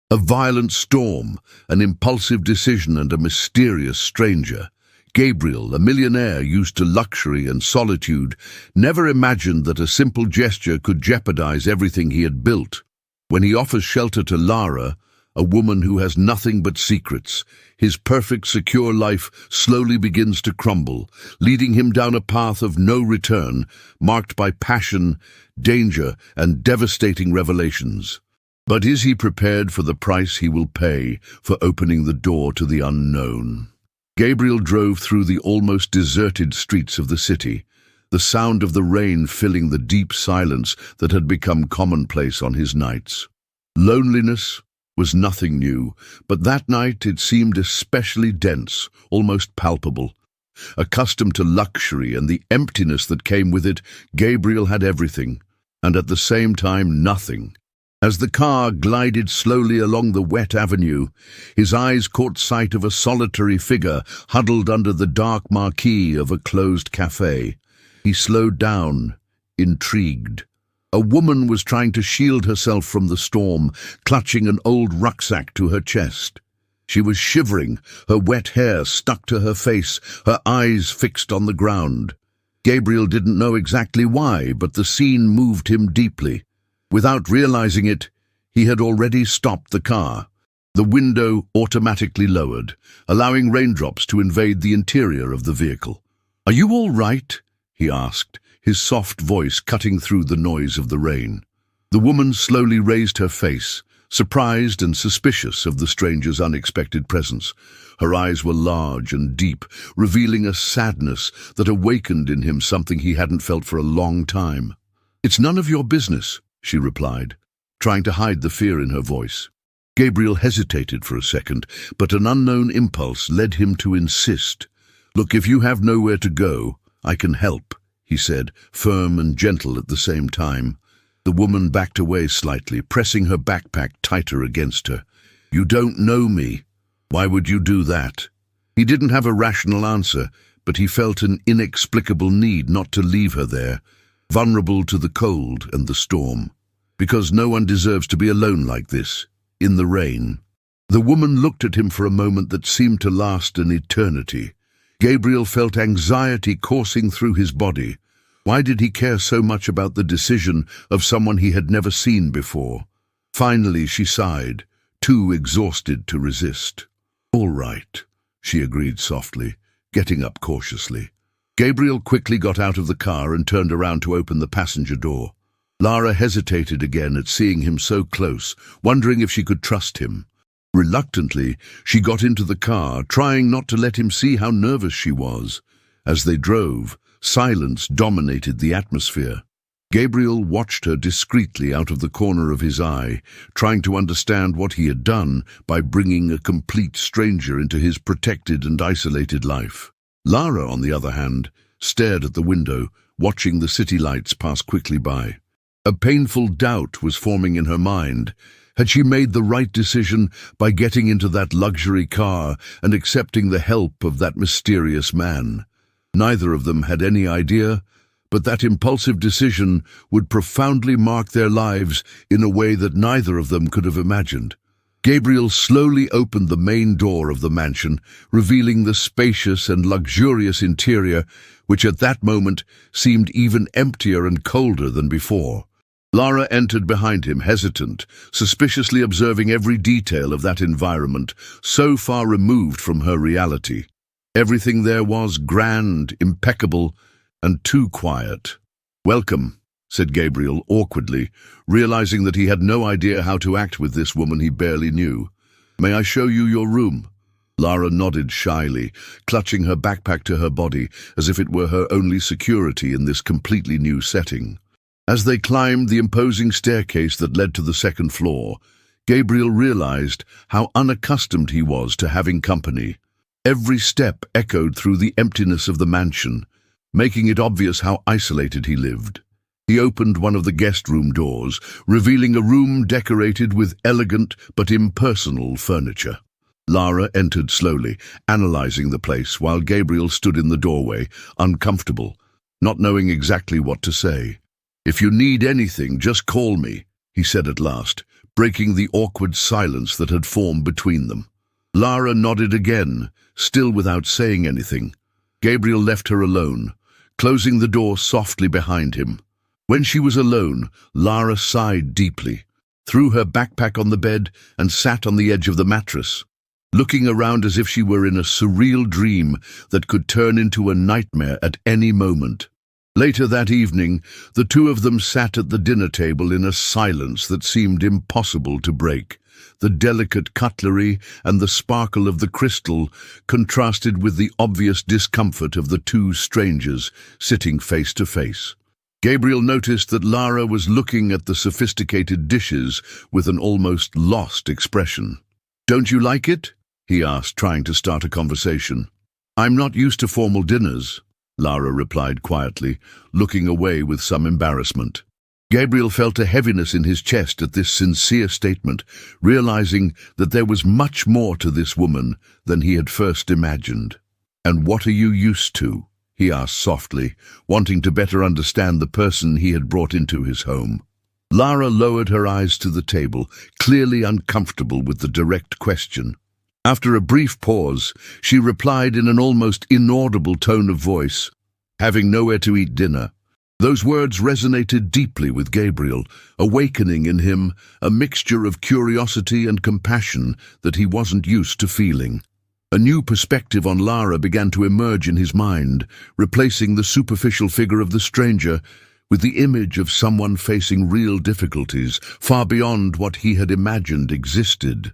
A violent storm, an impulsive decision, and a mysterious stranger. Gabriel, a millionaire used to luxury and solitude, never imagined that a simple gesture could jeopardize everything he had built. When he offers shelter to Lara, a woman who has nothing but secrets, his perfect, secure life slowly begins to crumble, leading him down a path of no return, marked by passion, danger, and devastating revelations. But is he prepared for the price he will pay for opening the door to the unknown? Gabriel drove through the almost deserted streets of the city, the sound of the rain filling the deep silence that had become commonplace on his nights. Loneliness was nothing new, but that night it seemed especially dense, almost palpable. Accustomed to luxury and the emptiness that came with it, Gabriel had everything, and at the same time nothing. As the car glided slowly along the wet avenue, his eyes caught sight of a solitary figure huddled under the dark marquee of a closed cafe. He slowed down, intrigued. A woman was trying to shield herself from the storm, clutching an old rucksack to her chest. She was shivering, her wet hair stuck to her face, her eyes fixed on the ground. Gabriel didn't know exactly why, but the scene moved him deeply. Without realizing it, he had already stopped the car. The window automatically lowered, allowing raindrops to invade the interior of the vehicle. "Are you all right?" he asked, his soft voice cutting through the noise of the rain. The woman slowly raised her face, surprised and suspicious of the stranger's unexpected presence. Her eyes were large and deep, revealing a sadness that awakened in him something he hadn't felt for a long time. "It's none of your business," she replied, trying to hide the fear in her voice. Gabriel hesitated for a second, but an unknown impulse led him to insist. "Look, if you have nowhere to go, I can help," he said, firm and gentle at the same time. The woman backed away slightly, pressing her backpack tighter against her. "You don't know me. Why would you do that?" He didn't have a rational answer, but he felt an inexplicable need not to leave her there, vulnerable to the cold and the storm. Because no one deserves to be alone like this, in the rain. The woman looked at him for a moment that seemed to last an eternity. Gabriel felt anxiety coursing through his body. Why did he care so much about the decision of someone he had never seen before? Finally, she sighed, too exhausted to resist. "All right," she agreed softly, getting up cautiously. Gabriel quickly got out of the car and turned around to open the passenger door. Lara hesitated again at seeing him so close, wondering if she could trust him. Reluctantly, she got into the car, trying not to let him see how nervous she was. As they drove, silence dominated the atmosphere. Gabriel watched her discreetly out of the corner of his eye, trying to understand what he had done by bringing a complete stranger into his protected and isolated life. Lara, on the other hand, stared at the window, watching the city lights pass quickly by. A painful doubt was forming in her mind. Had she made the right decision by getting into that luxury car and accepting the help of that mysterious man? Neither of them had any idea, but that impulsive decision would profoundly mark their lives in a way that neither of them could have imagined. Gabriel slowly opened the main door of the mansion, revealing the spacious and luxurious interior, which at that moment seemed even emptier and colder than before. Lara entered behind him, hesitant, suspiciously observing every detail of that environment, so far removed from her reality. Everything there was grand, impeccable, and too quiet. "Welcome," said Gabriel awkwardly, realizing that he had no idea how to act with this woman he barely knew. "May I show you your room?" Lara nodded shyly, clutching her backpack to her body as if it were her only security in this completely new setting. As they climbed the imposing staircase that led to the second floor, Gabriel realized how unaccustomed he was to having company. Every step echoed through the emptiness of the mansion, making it obvious how isolated he lived. He opened one of the guest room doors, revealing a room decorated with elegant but impersonal furniture. Lara entered slowly, analyzing the place, while Gabriel stood in the doorway, uncomfortable, not knowing exactly what to say. "If you need anything, just call me," he said at last, breaking the awkward silence that had formed between them. Lara nodded again, still without saying anything. Gabriel left her alone, closing the door softly behind him. When she was alone, Lara sighed deeply, threw her backpack on the bed, and sat on the edge of the mattress, looking around as if she were in a surreal dream that could turn into a nightmare at any moment. Later that evening, the two of them sat at the dinner table in a silence that seemed impossible to break. The delicate cutlery and the sparkle of the crystal contrasted with the obvious discomfort of the two strangers sitting face to face. Gabriel noticed that Lara was looking at the sophisticated dishes with an almost lost expression. "Don't you like it?" he asked, trying to start a conversation. "I'm not used to formal dinners," Lara replied quietly, looking away with some embarrassment. Gabriel felt a heaviness in his chest at this sincere statement, realizing that there was much more to this woman than he had first imagined. "And what are you used to?" he asked softly, wanting to better understand the person he had brought into his home. Lara lowered her eyes to the table, clearly uncomfortable with the direct question. After a brief pause, she replied in an almost inaudible tone of voice, "Having nowhere to eat dinner." Those words resonated deeply with Gabriel, awakening in him a mixture of curiosity and compassion that he wasn't used to feeling. A new perspective on Lara began to emerge in his mind, replacing the superficial figure of the stranger with the image of someone facing real difficulties, far beyond what he had imagined existed.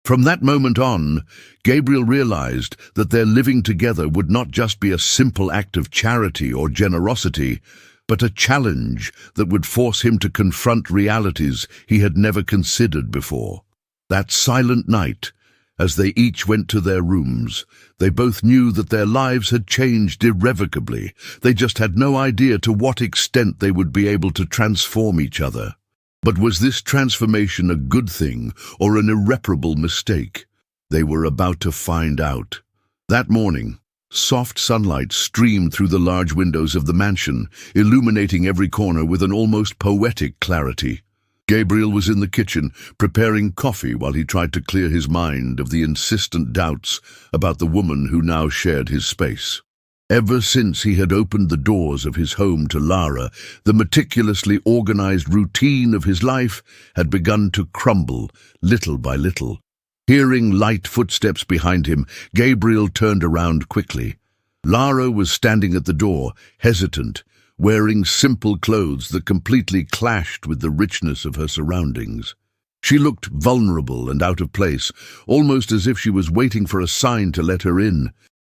From that moment on, Gabriel realized that their living together would not just be a simple act of charity or generosity, but a challenge that would force him to confront realities he had never considered before. That silent night, as they each went to their rooms, they both knew that their lives had changed irrevocably. They just had no idea to what extent they would be able to transform each other. But was this transformation a good thing or an irreparable mistake? They were about to find out. That morning, soft sunlight streamed through the large windows of the mansion, illuminating every corner with an almost poetic clarity. Gabriel was in the kitchen, preparing coffee while he tried to clear his mind of the insistent doubts about the woman who now shared his space. Ever since he had opened the doors of his home to Lara, the meticulously organized routine of his life had begun to crumble, little by little. Hearing light footsteps behind him, Gabriel turned around quickly. Lara was standing at the door, hesitant, wearing simple clothes that completely clashed with the richness of her surroundings. She looked vulnerable and out of place, almost as if she was waiting for a sign to let her in.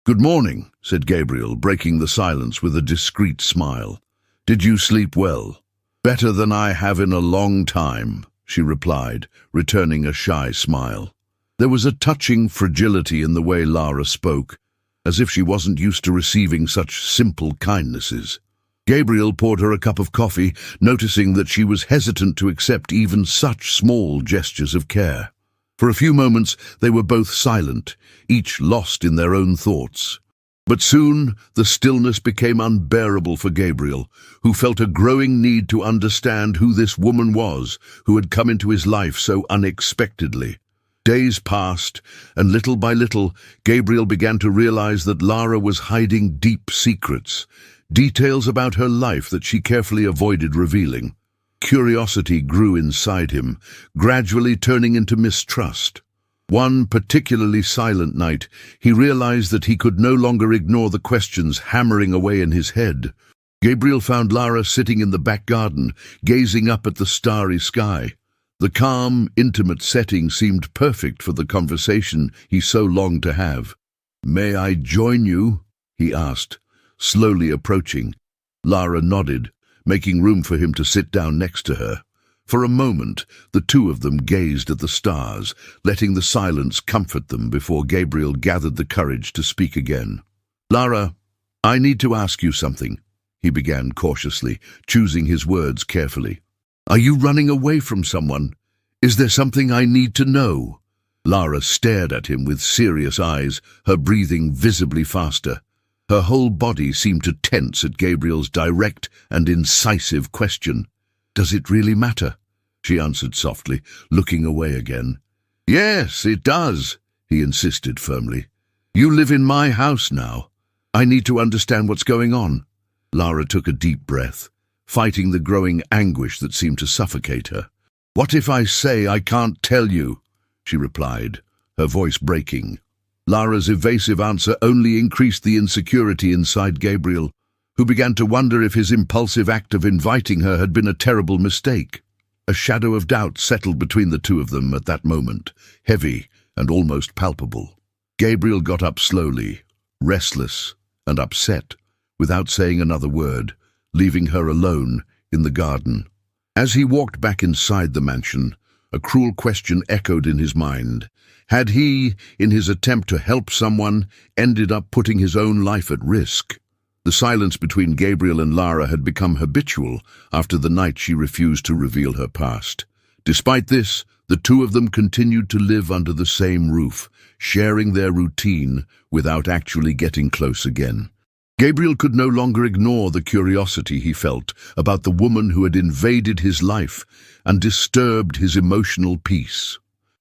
"Good morning," said Gabriel, breaking the silence with a discreet smile. "Did you sleep well?" "Better than I have in a long time," she replied, returning a shy smile. There was a touching fragility in the way Lara spoke, as if she wasn't used to receiving such simple kindnesses. Gabriel poured her a cup of coffee, noticing that she was hesitant to accept even such small gestures of care. For a few moments they were both silent, each lost in their own thoughts. But soon the stillness became unbearable for Gabriel, who felt a growing need to understand who this woman was who had come into his life so unexpectedly. Days passed, and little by little, Gabriel began to realize that Lara was hiding deep secrets, details about her life that she carefully avoided revealing. Curiosity grew inside him, gradually turning into mistrust. One particularly silent night, he realized that he could no longer ignore the questions hammering away in his head. Gabriel found Lara sitting in the back garden, gazing up at the starry sky. The calm, intimate setting seemed perfect for the conversation he so longed to have. "May I join you?" he asked, slowly approaching. Lara nodded, making room for him to sit down next to her. For a moment, the two of them gazed at the stars, letting the silence comfort them before Gabriel gathered the courage to speak again. "Lara, I need to ask you something," he began cautiously, choosing his words carefully. "Are you running away from someone? Is there something I need to know?" Lara stared at him with serious eyes, her breathing visibly faster. Her whole body seemed to tense at Gabriel's direct and incisive question. "Does it really matter?" she answered softly, looking away again. Yes, it does, he insisted firmly. You live in my house now. I need to understand what's going on. Lara took a deep breath, fighting the growing anguish that seemed to suffocate her. What if I say I can't tell you? She replied, her voice breaking. Lara's evasive answer only increased the insecurity inside Gabriel, who began to wonder if his impulsive act of inviting her had been a terrible mistake. A shadow of doubt settled between the two of them at that moment, heavy and almost palpable. Gabriel got up slowly, restless and upset, without saying another word, leaving her alone in the garden. As he walked back inside the mansion, a cruel question echoed in his mind. Had he, in his attempt to help someone, ended up putting his own life at risk? The silence between Gabriel and Lara had become habitual after the night she refused to reveal her past. Despite this, the two of them continued to live under the same roof, sharing their routine without actually getting close again. Gabriel could no longer ignore the curiosity he felt about the woman who had invaded his life and disturbed his emotional peace.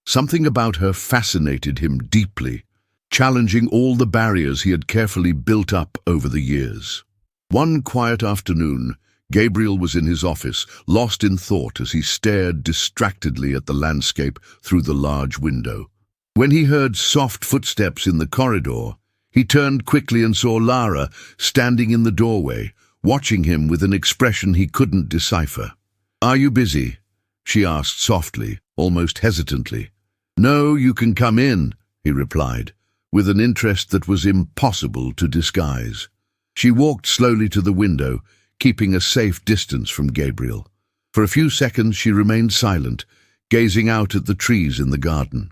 Something about her fascinated him deeply, challenging all the barriers he had carefully built up over the years. One quiet afternoon, Gabriel was in his office, lost in thought as he stared distractedly at the landscape through the large window. When he heard soft footsteps in the corridor, he turned quickly and saw Lara standing in the doorway, watching him with an expression he couldn't decipher. "Are you busy?" she asked softly, almost hesitantly. "No, you can come in," he replied, with an interest that was impossible to disguise. She walked slowly to the window, keeping a safe distance from Gabriel. For a few seconds she remained silent, gazing out at the trees in the garden.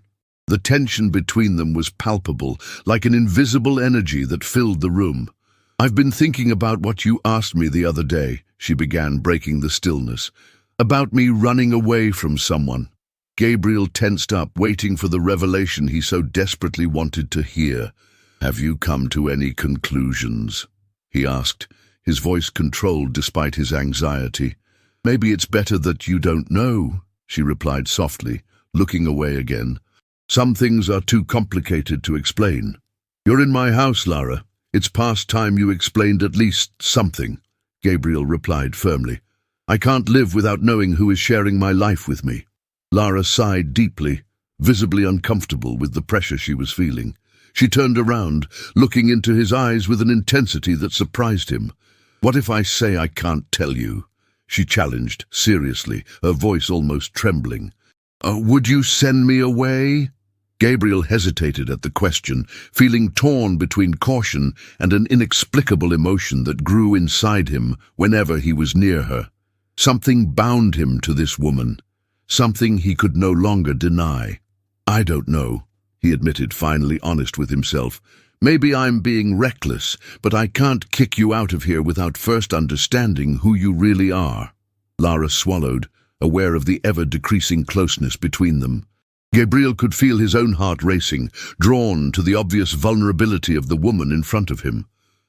The tension between them was palpable, like an invisible energy that filled the room. "I've been thinking about what you asked me the other day," she began, breaking the stillness. "About me running away from someone." Gabriel tensed up, waiting for the revelation he so desperately wanted to hear. "Have you come to any conclusions?" he asked, his voice controlled despite his anxiety. "Maybe it's better that you don't know," she replied softly, looking away again. "Some things are too complicated to explain." "You're in my house, Lara. It's past time you explained at least something," Gabriel replied firmly. "I can't live without knowing who is sharing my life with me." Lara sighed deeply, visibly uncomfortable with the pressure she was feeling. She turned around, looking into his eyes with an intensity that surprised him. "What if I say I can't tell you?" she challenged, seriously, her voice almost trembling. "Would you send me away?" Gabriel hesitated at the question, feeling torn between caution and an inexplicable emotion that grew inside him whenever he was near her. Something bound him to this woman, something he could no longer deny. "I don't know," he admitted, finally honest with himself. "Maybe I'm being reckless, but I can't kick you out of here without first understanding who you really are." Lara swallowed, aware of the ever-decreasing closeness between them. Gabriel could feel his own heart racing, drawn to the obvious vulnerability of the woman in front of him.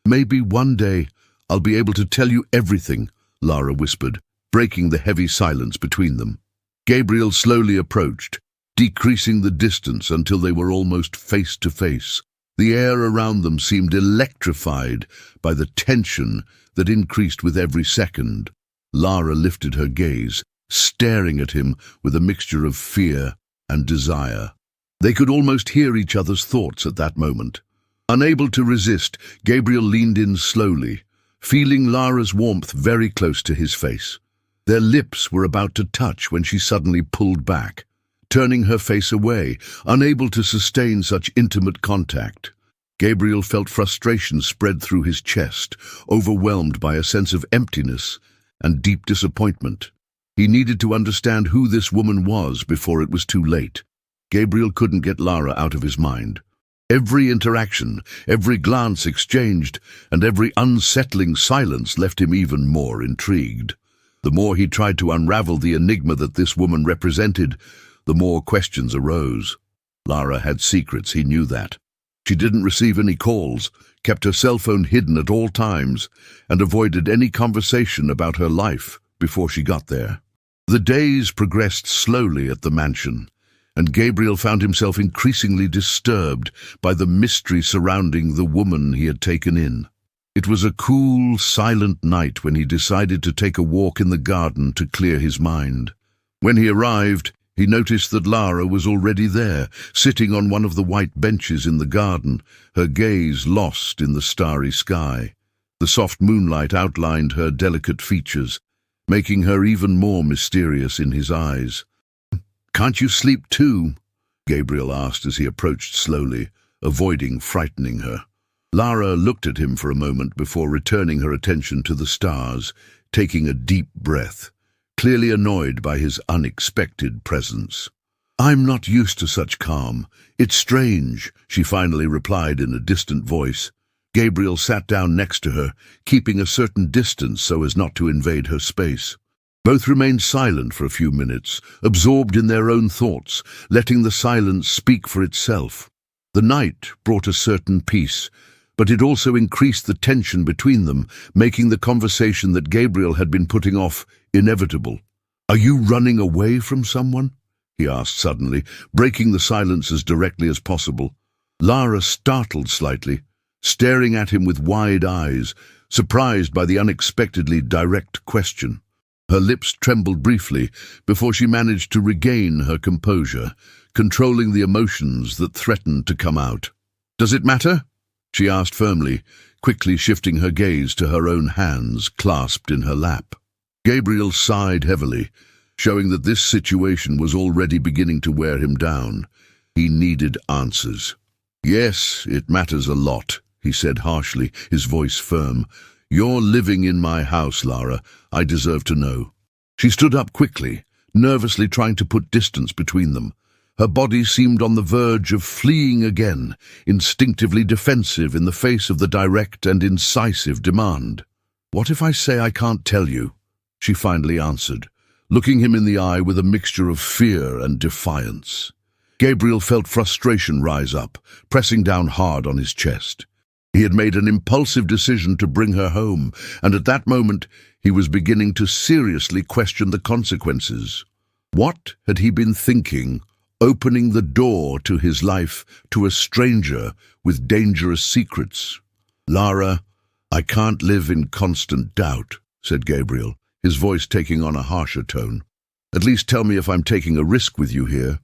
"Maybe one day I'll be able to tell you everything," Lara whispered, breaking the heavy silence between them. Gabriel slowly approached, decreasing the distance until they were almost face to face. The air around them seemed electrified by the tension that increased with every second. Lara lifted her gaze, staring at him with a mixture of fear and desire. They could almost hear each other's thoughts at that moment. Unable to resist, Gabriel leaned in slowly, feeling Lara's warmth very close to his face. Their lips were about to touch when she suddenly pulled back, turning her face away, unable to sustain such intimate contact. Gabriel felt frustration spread through his chest, overwhelmed by a sense of emptiness and deep disappointment. He needed to understand who this woman was before it was too late. Gabriel couldn't get Lara out of his mind. Every interaction, every glance exchanged, and every unsettling silence left him even more intrigued. The more he tried to unravel the enigma that this woman represented, the more questions arose. Lara had secrets, he knew that. She didn't receive any calls, kept her cell phone hidden at all times, and avoided any conversation about her life before she got there. The days progressed slowly at the mansion, and Gabriel found himself increasingly disturbed by the mystery surrounding the woman he had taken in. It was a cool, silent night when he decided to take a walk in the garden to clear his mind. When he arrived, he noticed that Lara was already there, sitting on one of the white benches in the garden, her gaze lost in the starry sky. The soft moonlight outlined her delicate features, making her even more mysterious in his eyes. "Can't you sleep too?" Gabriel asked as he approached slowly, avoiding frightening her. Lara looked at him for a moment before returning her attention to the stars, taking a deep breath, clearly annoyed by his unexpected presence. "I'm not used to such calm. It's strange," she finally replied in a distant voice. Gabriel sat down next to her, keeping a certain distance so as not to invade her space. Both remained silent for a few minutes, absorbed in their own thoughts, letting the silence speak for itself. The night brought a certain peace, but it also increased the tension between them, making the conversation that Gabriel had been putting off inevitable. "Are you running away from someone?" he asked suddenly, breaking the silence as directly as possible. Lara startled slightly, staring at him with wide eyes, surprised by the unexpectedly direct question. Her lips trembled briefly before she managed to regain her composure, controlling the emotions that threatened to come out. "Does it matter?" she asked firmly, quickly shifting her gaze to her own hands clasped in her lap. Gabriel sighed heavily, showing that this situation was already beginning to wear him down. He needed answers. "Yes, it matters a lot," he said harshly, his voice firm. "You're living in my house, Lara. I deserve to know." She stood up quickly, nervously trying to put distance between them. Her body seemed on the verge of fleeing again, instinctively defensive in the face of the direct and incisive demand. "What if I say I can't tell you?" she finally answered, looking him in the eye with a mixture of fear and defiance. Gabriel felt frustration rise up, pressing down hard on his chest. He had made an impulsive decision to bring her home, and at that moment he was beginning to seriously question the consequences. What had he been thinking, opening the door to his life to a stranger with dangerous secrets? "Lara, I can't live in constant doubt," said Gabriel, his voice taking on a harsher tone. "At least tell me if I'm taking a risk with you here."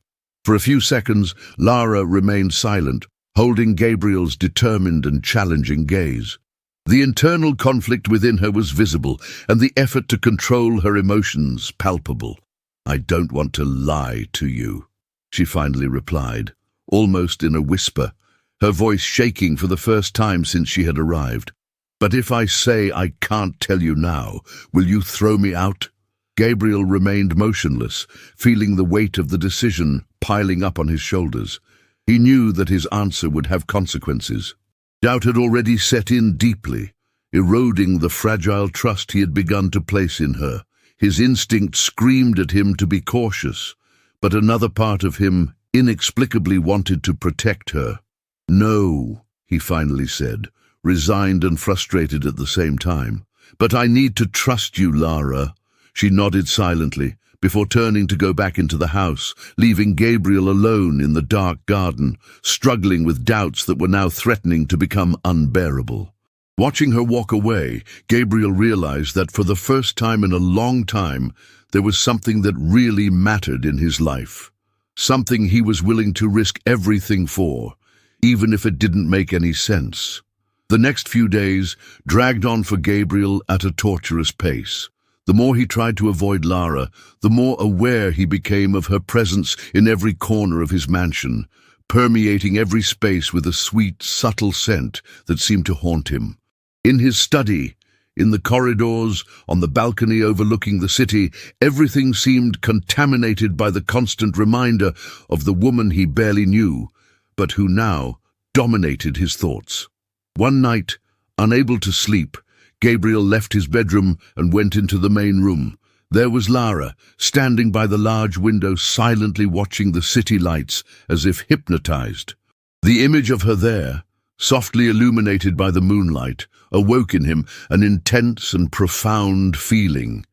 For a few seconds, Lara remained silent, holding Gabriel's determined and challenging gaze. The internal conflict within her was visible, and the effort to control her emotions palpable. "I don't want to lie to you," she finally replied, almost in a whisper, her voice shaking for the first time since she had arrived. "But if I say I can't tell you now, will you throw me out?" Gabriel remained motionless, feeling the weight of the decision piling up on his shoulders. He knew that his answer would have consequences. Doubt had already set in deeply, eroding the fragile trust he had begun to place in her. His instinct screamed at him to be cautious, but another part of him inexplicably wanted to protect her. "No," he finally said, resigned and frustrated at the same time. "But I need to trust you, Lara." She nodded silently, before turning to go back into the house, leaving Gabriel alone in the dark garden, struggling with doubts that were now threatening to become unbearable. Watching her walk away, Gabriel realized that for the first time in a long time, there was something that really mattered in his life. Something he was willing to risk everything for, even if it didn't make any sense. The next few days dragged on for Gabriel at a torturous pace. The more he tried to avoid Lara, the more aware he became of her presence in every corner of his mansion, permeating every space with a sweet, subtle scent that seemed to haunt him. In his study, in the corridors, on the balcony overlooking the city, everything seemed contaminated by the constant reminder of the woman he barely knew, but who now dominated his thoughts. One night, unable to sleep, Gabriel left his bedroom and went into the main room. There was Lara, standing by the large window, silently watching the city lights as if hypnotized. The image of her there, softly illuminated by the moonlight, awoke in him an intense and profound feeling.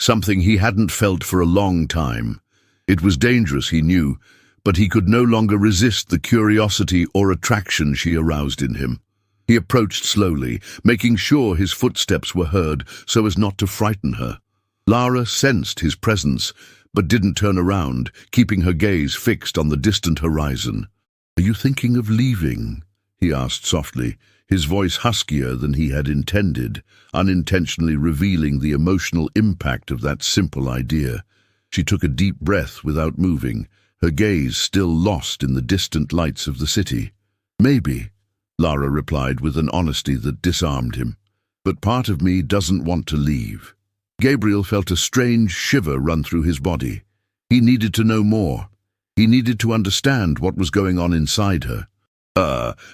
something he hadn't felt for a long time. It was dangerous, he knew, but he could no longer resist the curiosity or attraction she aroused in him. He approached slowly, making sure his footsteps were heard so as not to frighten her. Lara sensed his presence, but didn't turn around, keeping her gaze fixed on the distant horizon. "Are you thinking of leaving?" he asked softly, his voice huskier than he had intended, unintentionally revealing the emotional impact of that simple idea. She took a deep breath without moving, her gaze still lost in the distant lights of the city. "Maybe," Lara replied with an honesty that disarmed him. "But part of me doesn't want to leave." Gabriel felt a strange shiver run through his body. He needed to know more. He needed to understand what was going on inside her.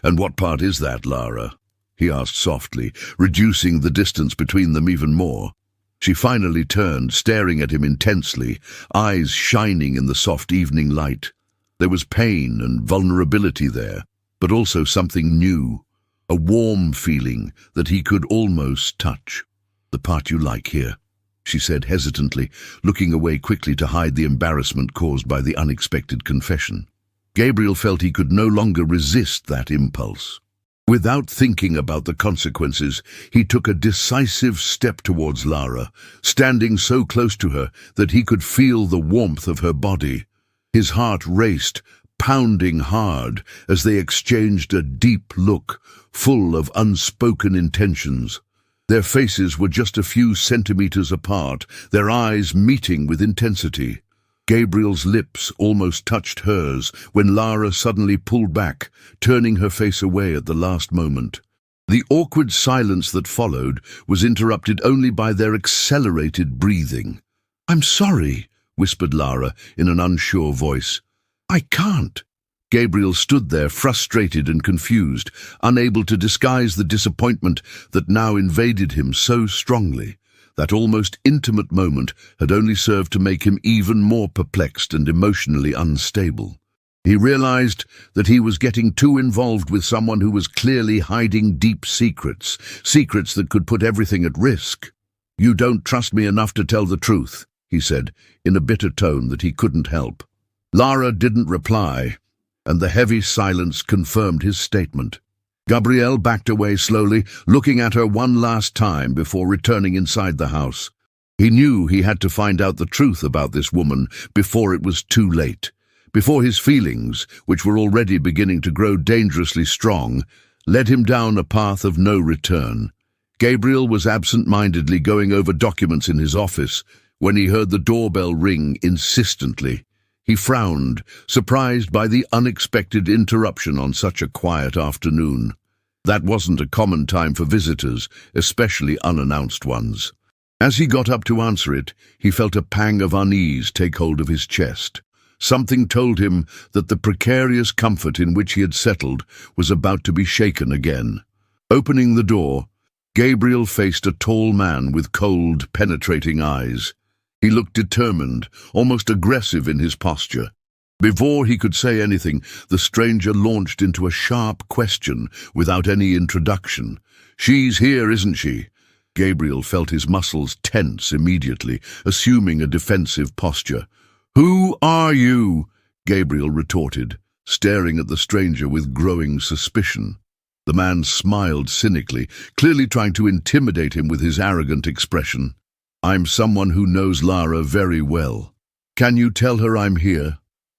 And what part is that, Lara?" he asked softly, reducing the distance between them even more. She finally turned, staring at him intensely, eyes shining in the soft evening light. There was pain and vulnerability there, but also something new, a warm feeling that he could almost touch. "The part you like here," she said hesitantly, looking away quickly to hide the embarrassment caused by the unexpected confession. Gabriel felt he could no longer resist that impulse. Without thinking about the consequences, he took a decisive step towards Lara, standing so close to her that he could feel the warmth of her body. His heart raced, pounding hard, as they exchanged a deep look, full of unspoken intentions. Their faces were just a few centimeters apart, their eyes meeting with intensity. Gabriel's lips almost touched hers when Lara suddenly pulled back, turning her face away at the last moment. The awkward silence that followed was interrupted only by their accelerated breathing. "I'm sorry," whispered Lara in an unsure voice. "I can't." Gabriel stood there, frustrated and confused, unable to disguise the disappointment that now invaded him so strongly. That almost intimate moment had only served to make him even more perplexed and emotionally unstable. He realized that he was getting too involved with someone who was clearly hiding deep secrets, secrets that could put everything at risk. "You don't trust me enough to tell the truth," he said, in a bitter tone that he couldn't help. Lara didn't reply, and the heavy silence confirmed his statement. Gabriel backed away slowly, looking at her one last time before returning inside the house. He knew he had to find out the truth about this woman before it was too late, before his feelings, which were already beginning to grow dangerously strong, led him down a path of no return. Gabriel was absent-mindedly going over documents in his office when he heard the doorbell ring insistently. He frowned, surprised by the unexpected interruption on such a quiet afternoon. That wasn't a common time for visitors, especially unannounced ones. As he got up to answer it, he felt a pang of unease take hold of his chest. Something told him that the precarious comfort in which he had settled was about to be shaken again. Opening the door, Gabriel faced a tall man with cold, penetrating eyes. He looked determined, almost aggressive in his posture. Before he could say anything, the stranger launched into a sharp question without any introduction. "She's here, isn't she?" Gabriel felt his muscles tense immediately, assuming a defensive posture. "Who are you?" Gabriel retorted, staring at the stranger with growing suspicion. The man smiled cynically, clearly trying to intimidate him with his arrogant expression. "I'm someone who knows Lara very well. Can you tell her I'm here?"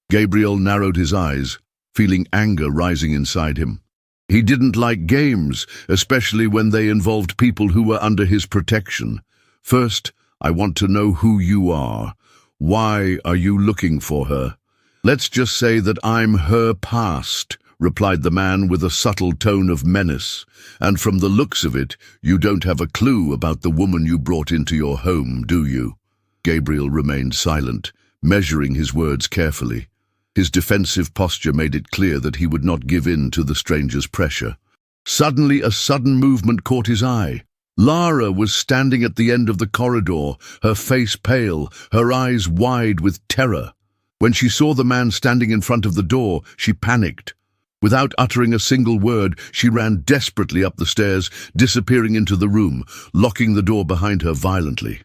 Gabriel narrowed his eyes, feeling anger rising inside him. He didn't like games, especially when they involved people who were under his protection. "First, I want to know who you are. Why are you looking for her?" "Let's just say that I'm her past," replied the man with a subtle tone of menace. "And from the looks of it, you don't have a clue about the woman you brought into your home, do you?" Gabriel remained silent, measuring his words carefully. His defensive posture made it clear that he would not give in to the stranger's pressure. Suddenly, a sudden movement caught his eye. Lara was standing at the end of the corridor, her face pale, her eyes wide with terror. When she saw the man standing in front of the door, she panicked. Without uttering a single word, she ran desperately up the stairs, disappearing into the room, locking the door behind her violently.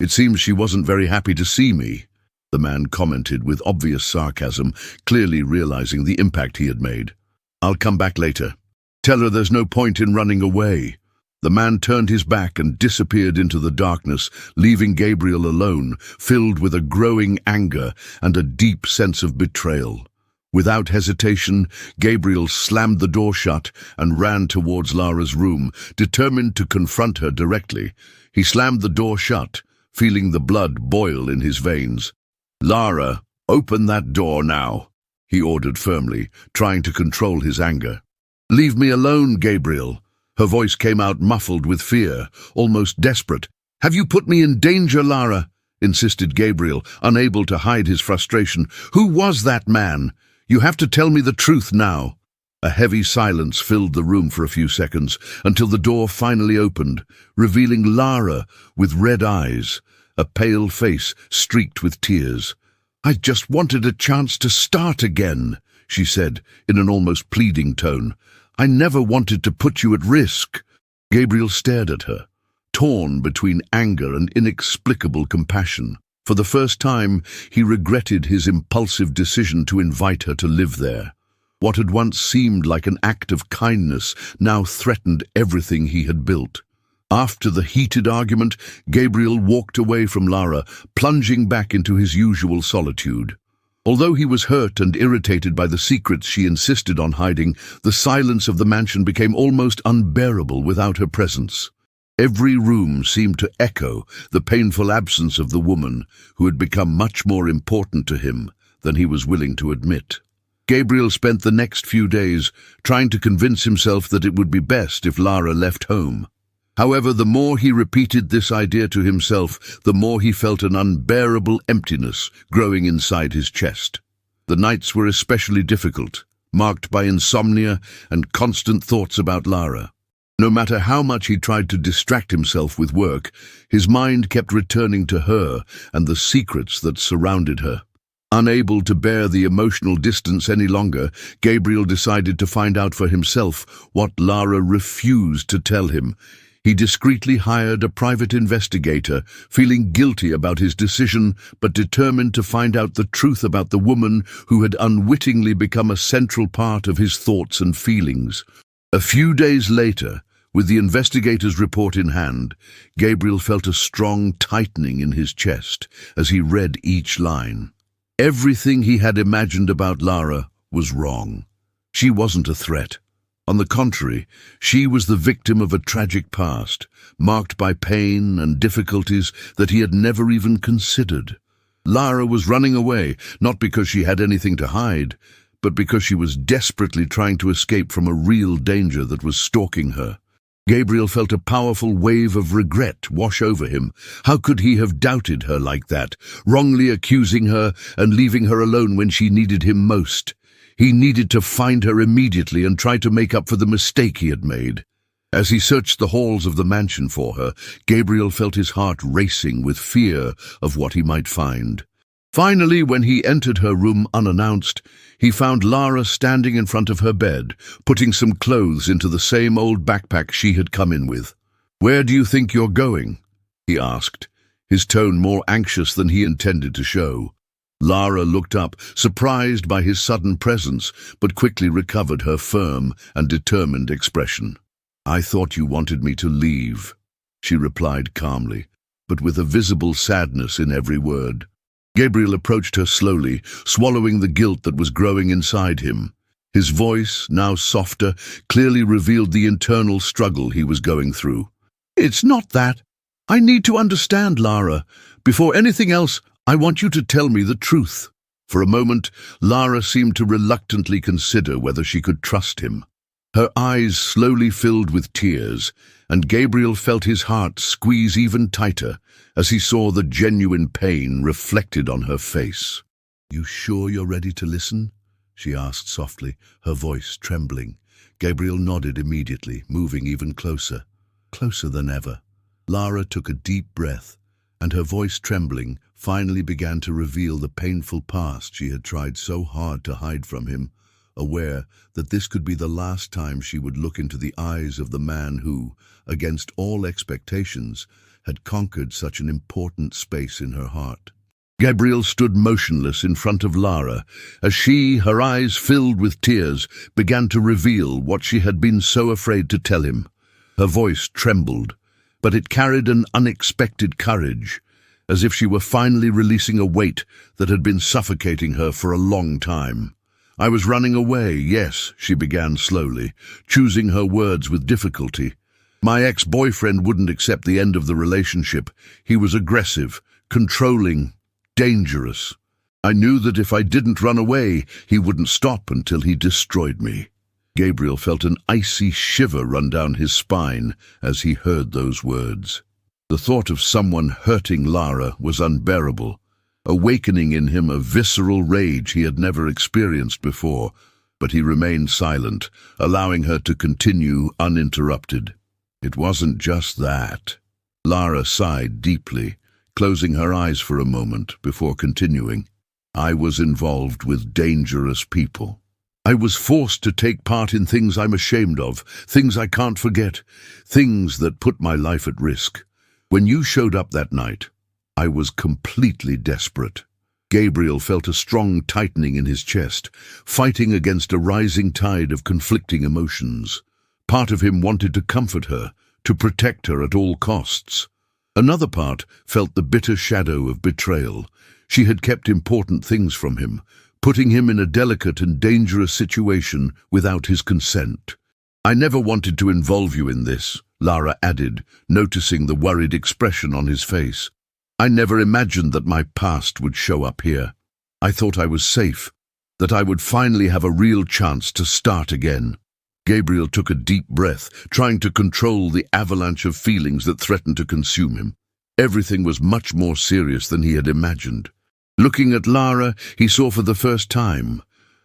It seems she wasn't very happy to see me, the man commented with obvious sarcasm, clearly realizing the impact he had made. I'll come back later. Tell her there's no point in running away. The man turned his back and disappeared into the darkness, leaving Gabriel alone, filled with a growing anger and a deep sense of betrayal. Without hesitation, Gabriel slammed the door shut and ran towards Lara's room, determined to confront her directly. He slammed the door shut, feeling the blood boil in his veins. "Lara, open that door now," he ordered firmly, trying to control his anger. "Leave me alone, Gabriel." Her voice came out muffled with fear, almost desperate. "Have you put me in danger, Lara?" insisted Gabriel, unable to hide his frustration. "Who was that man? You have to tell me the truth now." A heavy silence filled the room for a few seconds, until the door finally opened, revealing Lara with red eyes, a pale face streaked with tears. "I just wanted a chance to start again," she said, in an almost pleading tone. "I never wanted to put you at risk." Gabriel stared at her, torn between anger and inexplicable compassion. For the first time, he regretted his impulsive decision to invite her to live there. What had once seemed like an act of kindness now threatened everything he had built. After the heated argument, Gabriel walked away from Lara, plunging back into his usual solitude. Although he was hurt and irritated by the secrets she insisted on hiding, the silence of the mansion became almost unbearable without her presence. Every room seemed to echo the painful absence of the woman who had become much more important to him than he was willing to admit. Gabriel spent the next few days trying to convince himself that it would be best if Lara left home. However, the more he repeated this idea to himself, the more he felt an unbearable emptiness growing inside his chest. The nights were especially difficult, marked by insomnia and constant thoughts about Lara. No matter how much he tried to distract himself with work, his mind kept returning to her and the secrets that surrounded her. Unable to bear the emotional distance any longer, Gabriel decided to find out for himself what Lara refused to tell him. He discreetly hired a private investigator, feeling guilty about his decision but determined to find out the truth about the woman who had unwittingly become a central part of his thoughts and feelings. A few days later, with the investigator's report in hand, Gabriel felt a strong tightening in his chest as he read each line. Everything he had imagined about Lara was wrong. She wasn't a threat. On the contrary, she was the victim of a tragic past, marked by pain and difficulties that he had never even considered. Lara was running away, not because she had anything to hide, but because she was desperately trying to escape from a real danger that was stalking her. Gabriel felt a powerful wave of regret wash over him. How could he have doubted her like that, wrongly accusing her and leaving her alone when she needed him most? He needed to find her immediately and try to make up for the mistake he had made. As he searched the halls of the mansion for her, Gabriel felt his heart racing with fear of what he might find. Finally, when he entered her room unannounced, he found Lara standing in front of her bed, putting some clothes into the same old backpack she had come in with. "Where do you think you're going?" he asked, his tone more anxious than he intended to show. Lara looked up, surprised by his sudden presence, but quickly recovered her firm and determined expression. "I thought you wanted me to leave," she replied calmly, but with a visible sadness in every word. Gabriel approached her slowly, swallowing the guilt that was growing inside him. His voice, now softer, clearly revealed the internal struggle he was going through. "It's not that. I need to understand, Lara. Before anything else, I want you to tell me the truth." For a moment, Lara seemed to reluctantly consider whether she could trust him. Her eyes slowly filled with tears, and Gabriel felt his heart squeeze even tighter as he saw the genuine pain reflected on her face. "You sure you're ready to listen?" she asked softly, her voice trembling. Gabriel nodded immediately, moving even closer. Closer than ever. Lara took a deep breath, and her voice trembling finally began to reveal the painful past she had tried so hard to hide from him, aware that this could be the last time she would look into the eyes of the man who, against all expectations, had conquered such an important space in her heart. Gabriel stood motionless in front of Lara as she, her eyes filled with tears, began to reveal what she had been so afraid to tell him. Her voice trembled, but it carried an unexpected courage, as if she were finally releasing a weight that had been suffocating her for a long time. "I was running away, yes," she began slowly, choosing her words with difficulty. "My ex-boyfriend wouldn't accept the end of the relationship. He was aggressive, controlling, dangerous. I knew that if I didn't run away, he wouldn't stop until he destroyed me." Gabriel felt an icy shiver run down his spine as he heard those words. The thought of someone hurting Lara was unbearable, awakening in him a visceral rage he had never experienced before, but he remained silent, allowing her to continue uninterrupted. "It wasn't just that." Lara sighed deeply, closing her eyes for a moment before continuing. "I was involved with dangerous people. I was forced to take part in things I'm ashamed of, things I can't forget, things that put my life at risk. When you showed up that night, I was completely desperate." Gabriel felt a strong tightening in his chest, fighting against a rising tide of conflicting emotions. Part of him wanted to comfort her, to protect her at all costs. Another part felt the bitter shadow of betrayal. She had kept important things from him, putting him in a delicate and dangerous situation without his consent. "I never wanted to involve you in this," Lara added, noticing the worried expression on his face. "I never imagined that my past would show up here. I thought I was safe, that I would finally have a real chance to start again." Gabriel took a deep breath, trying to control the avalanche of feelings that threatened to consume him. Everything was much more serious than he had imagined. Looking at Lara, he saw for the first time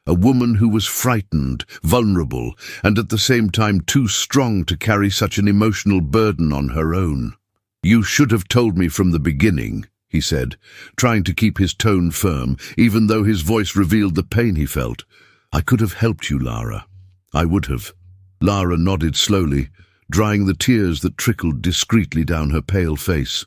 a woman who was frightened, vulnerable, and at the same time too strong to carry such an emotional burden on her own. "You should have told me from the beginning," he said, trying to keep his tone firm, even though his voice revealed the pain he felt. "I could have helped you, Lara. I would have." Lara nodded slowly, drying the tears that trickled discreetly down her pale face.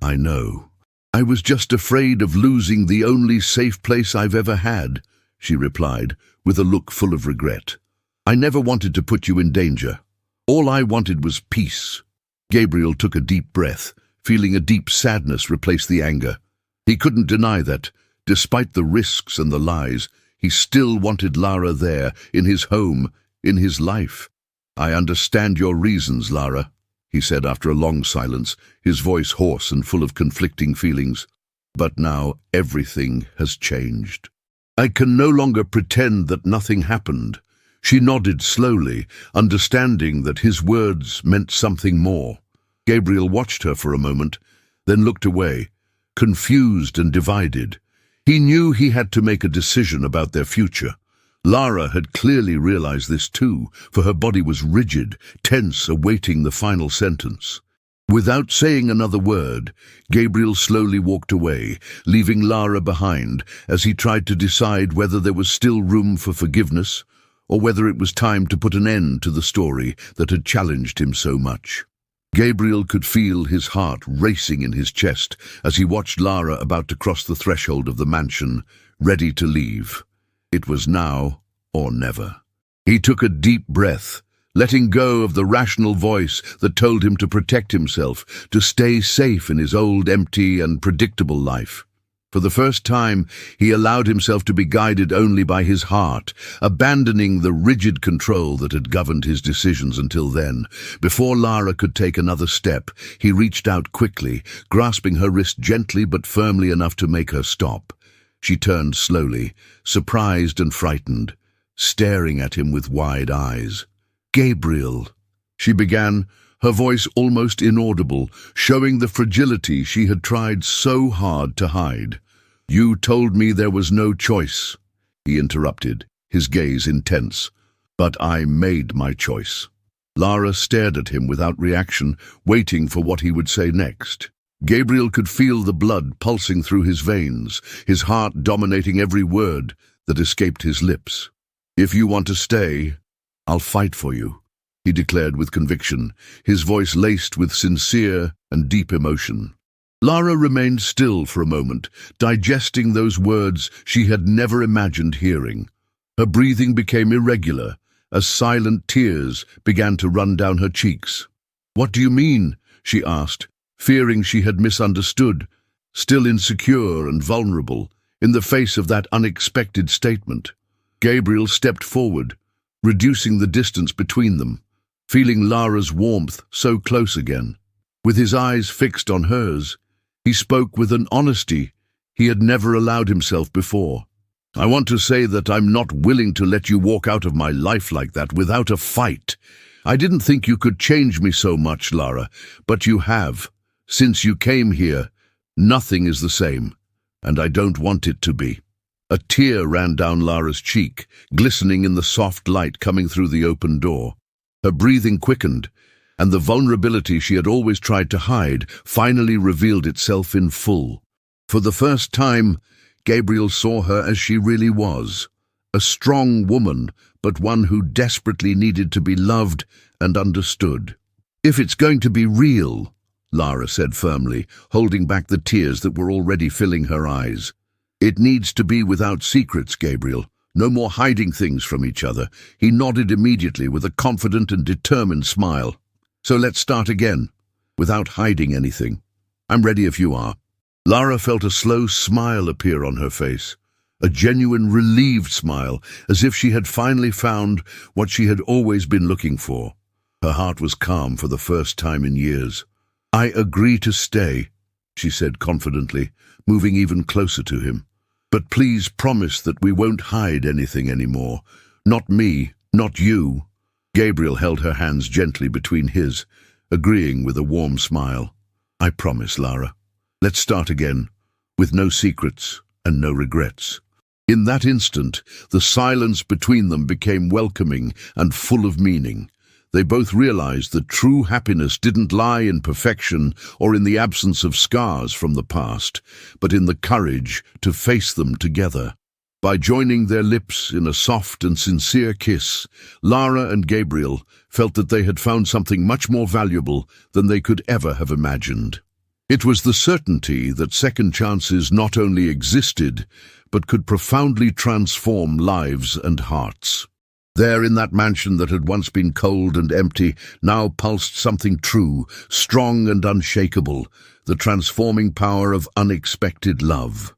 "I know. I was just afraid of losing the only safe place I've ever had," she replied, with a look full of regret. "I never wanted to put you in danger. All I wanted was peace." Gabriel took a deep breath, feeling a deep sadness replace the anger. He couldn't deny that, despite the risks and the lies, he still wanted Lara there, in his home, in his life. "I understand your reasons, Lara," he said after a long silence, his voice hoarse and full of conflicting feelings. "But now everything has changed. I can no longer pretend that nothing happened." She nodded slowly, understanding that his words meant something more. Gabriel watched her for a moment, then looked away, confused and divided. He knew he had to make a decision about their future. Lara had clearly realized this too, for her body was rigid, tense, awaiting the final sentence. Without saying another word, Gabriel slowly walked away, leaving Lara behind as he tried to decide whether there was still room for forgiveness or whether it was time to put an end to the story that had challenged him so much. Gabriel could feel his heart racing in his chest as he watched Lara about to cross the threshold of the mansion, ready to leave. It was now or never. He took a deep breath, letting go of the rational voice that told him to protect himself, to stay safe in his old, empty, and predictable life. For the first time, he allowed himself to be guided only by his heart, abandoning the rigid control that had governed his decisions until then. Before Lara could take another step, he reached out quickly, grasping her wrist gently but firmly enough to make her stop. She turned slowly, surprised and frightened, staring at him with wide eyes. "Gabriel," she began, her voice almost inaudible, showing the fragility she had tried so hard to hide. "You told me there was no choice," he interrupted, his gaze intense. "But I made my choice." Lara stared at him without reaction, waiting for what he would say next. Gabriel could feel the blood pulsing through his veins, his heart dominating every word that escaped his lips. "If you want to stay, I'll fight for you." he declared with conviction, his voice laced with sincere and deep emotion. Lara remained still for a moment, digesting those words she had never imagined hearing. Her breathing became irregular, as silent tears began to run down her cheeks. "What do you mean?" she asked, fearing she had misunderstood, still insecure and vulnerable, in the face of that unexpected statement. Gabriel stepped forward, reducing the distance between them, feeling Lara's warmth so close again. With his eyes fixed on hers, he spoke with an honesty he had never allowed himself before. "I want to say that I'm not willing to let you walk out of my life like that without a fight. I didn't think you could change me so much, Lara, but you have. Since you came here, nothing is the same, and I don't want it to be." A tear ran down Lara's cheek, glistening in the soft light coming through the open door. Her breathing quickened, and the vulnerability she had always tried to hide finally revealed itself in full. For the first time, Gabriel saw her as she really was, a strong woman, but one who desperately needed to be loved and understood. "If it's going to be real," Lara said firmly, holding back the tears that were already filling her eyes, "it needs to be without secrets, Gabriel. No more hiding things from each other." He nodded immediately with a confident and determined smile. "So let's start again, without hiding anything. I'm ready if you are." Lara felt a slow smile appear on her face, a genuine relieved smile, as if she had finally found what she had always been looking for. Her heart was calm for the first time in years. "I agree to stay," she said confidently, moving even closer to him. "But please promise that we won't hide anything anymore. Not me, not you." Gabriel held her hands gently between his, agreeing with a warm smile. "I promise, Lara. Let's start again, with no secrets and no regrets." In that instant, the silence between them became welcoming and full of meaning. They both realized that true happiness didn't lie in perfection or in the absence of scars from the past, but in the courage to face them together. By joining their lips in a soft and sincere kiss, Lara and Gabriel felt that they had found something much more valuable than they could ever have imagined. It was the certainty that second chances not only existed, but could profoundly transform lives and hearts. There in that mansion that had once been cold and empty, now pulsed something true, strong and unshakable, the transforming power of unexpected love.